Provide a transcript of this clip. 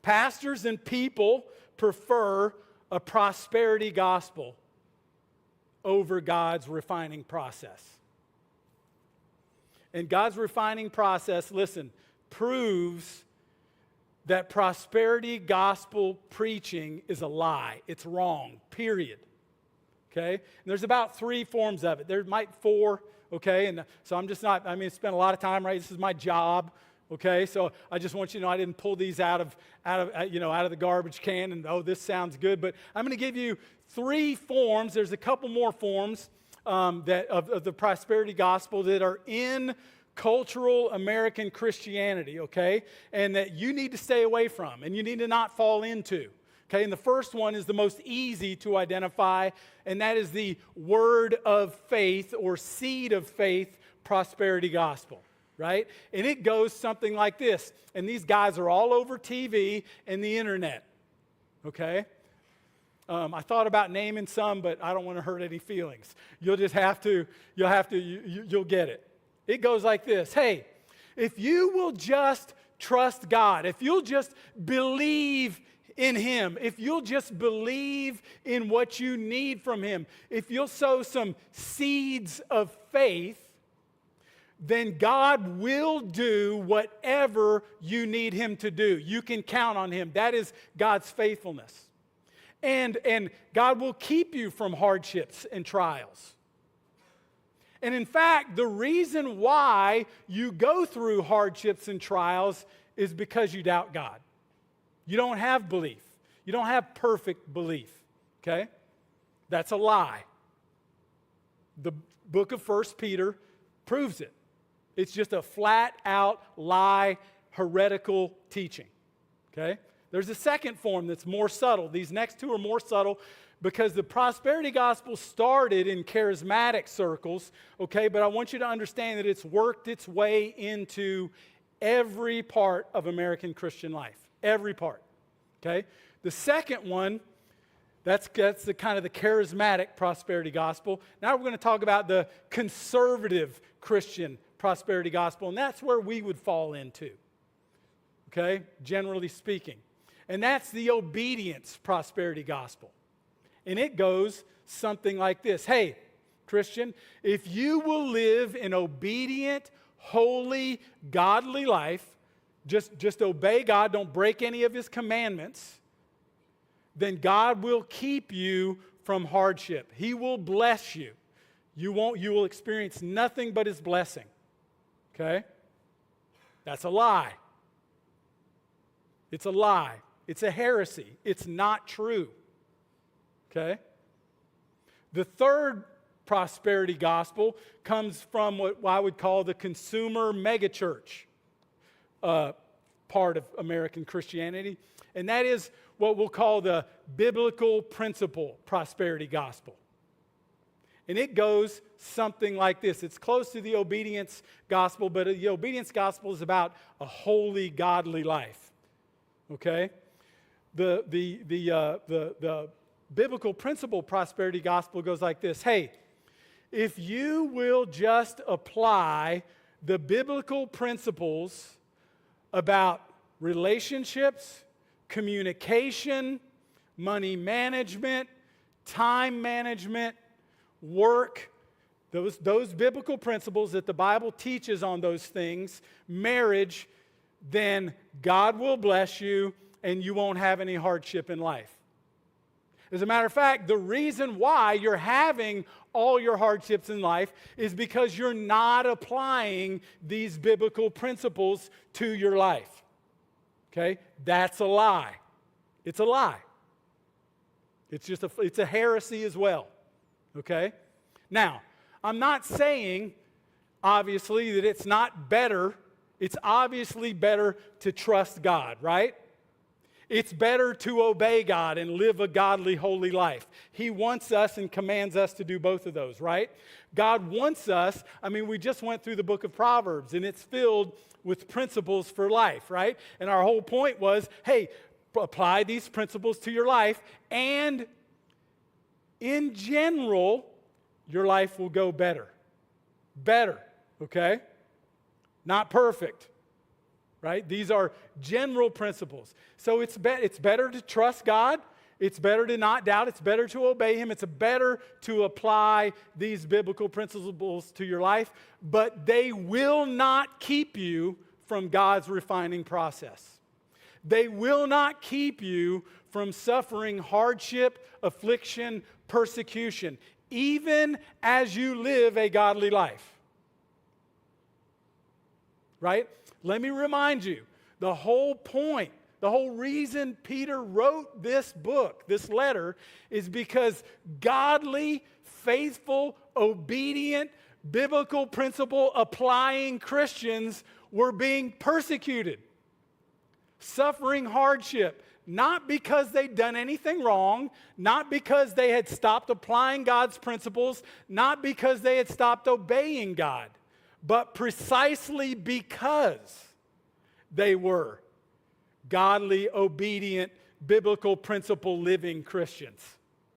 Pastors and people prefer a prosperity gospel over God's refining process. And God's refining process, listen, proves that prosperity gospel preaching is a lie. It's wrong, period. Okay? And there's about 3 forms of it. There might 4, okay? And so I'm just not, spend a lot of time, right? This is my job, okay? So I just want you to know I didn't pull these out of the garbage can and, oh, this sounds good. But I'm going to give you 3 forms. There's a couple more forms that of the prosperity gospel that are in cultural American Christianity, okay? And that you need to stay away from and you need to not fall into. Okay, and the first one is the most easy to identify, and that is the word of faith or seed of faith prosperity gospel, right? And it goes something like this. And these guys are all over TV and the internet, okay? I thought about naming some, but I don't want to hurt any feelings. You'll get it. It goes like this. Hey, if you will just trust God, if you'll just believe in Him, if you'll just believe in what you need from Him, if you'll sow some seeds of faith, then God will do whatever you need Him to do. You can count on Him. That is God's faithfulness. And God will keep you from hardships and trials. And in fact, the reason why you go through hardships and trials is because you doubt God. You don't have belief. You don't have perfect belief, okay? That's a lie. The book of 1 Peter proves it. It's just a flat-out lie, heretical teaching, okay? There's a second form that's more subtle. These next 2 are more subtle because the prosperity gospel started in charismatic circles, okay? But I want you to understand that it's worked its way into every part of American Christian life. Every part, okay? The second one, that's the kind of the charismatic prosperity gospel. Now we're going to talk about the conservative Christian prosperity gospel, and that's where we would fall into, okay? Generally speaking. And that's the obedience prosperity gospel. And it goes something like this. Hey, Christian, if you will live an obedient, holy, godly life, just obey God, don't break any of His commandments, then God will keep you from hardship. He will bless you. You will experience nothing but His blessing. Okay? That's a lie. It's a lie. It's a heresy. It's not true. Okay? The third prosperity gospel comes from what I would call the consumer megachurch part of American Christianity, and that is what we'll call the biblical principle prosperity gospel. And it goes something like this. It's close to the obedience gospel, but the obedience gospel is about a holy, godly life. Okay? The biblical principle prosperity gospel goes like this. Hey, if you will just apply the biblical principles about relationships, communication, money management, time management, work, those biblical principles that the Bible teaches on those things, marriage, then God will bless you and you won't have any hardship in life. As a matter of fact, the reason why you're having all your hardships in life is because you're not applying these biblical principles to your life. Okay? That's a lie. It's a lie. It's a heresy as well. Okay? Now, I'm not saying, obviously, that it's not better. It's obviously better to trust God, right? It's better to obey God and live a godly, holy life. He wants us and commands us to do both of those, right? God wants us, we just went through the book of Proverbs, and it's filled with principles for life, right? And our whole point was, hey, apply these principles to your life, and in general, your life will go better. Better, okay? Not perfect, right? These are general principles. So it's better to trust God. It's better to not doubt. It's better to obey him. It's better to apply these biblical principles to your life, but they will not keep you from God's refining process. They will not keep you from suffering hardship, affliction, persecution, even as you live a godly life. Right? Let me remind you, the whole point, the whole reason Peter wrote this book, this letter, is because godly, faithful, obedient, biblical principle applying Christians were being persecuted, suffering hardship, not because they'd done anything wrong, not because they had stopped applying God's principles, not because they had stopped obeying God, but precisely because they were godly, obedient, biblical principle living Christians.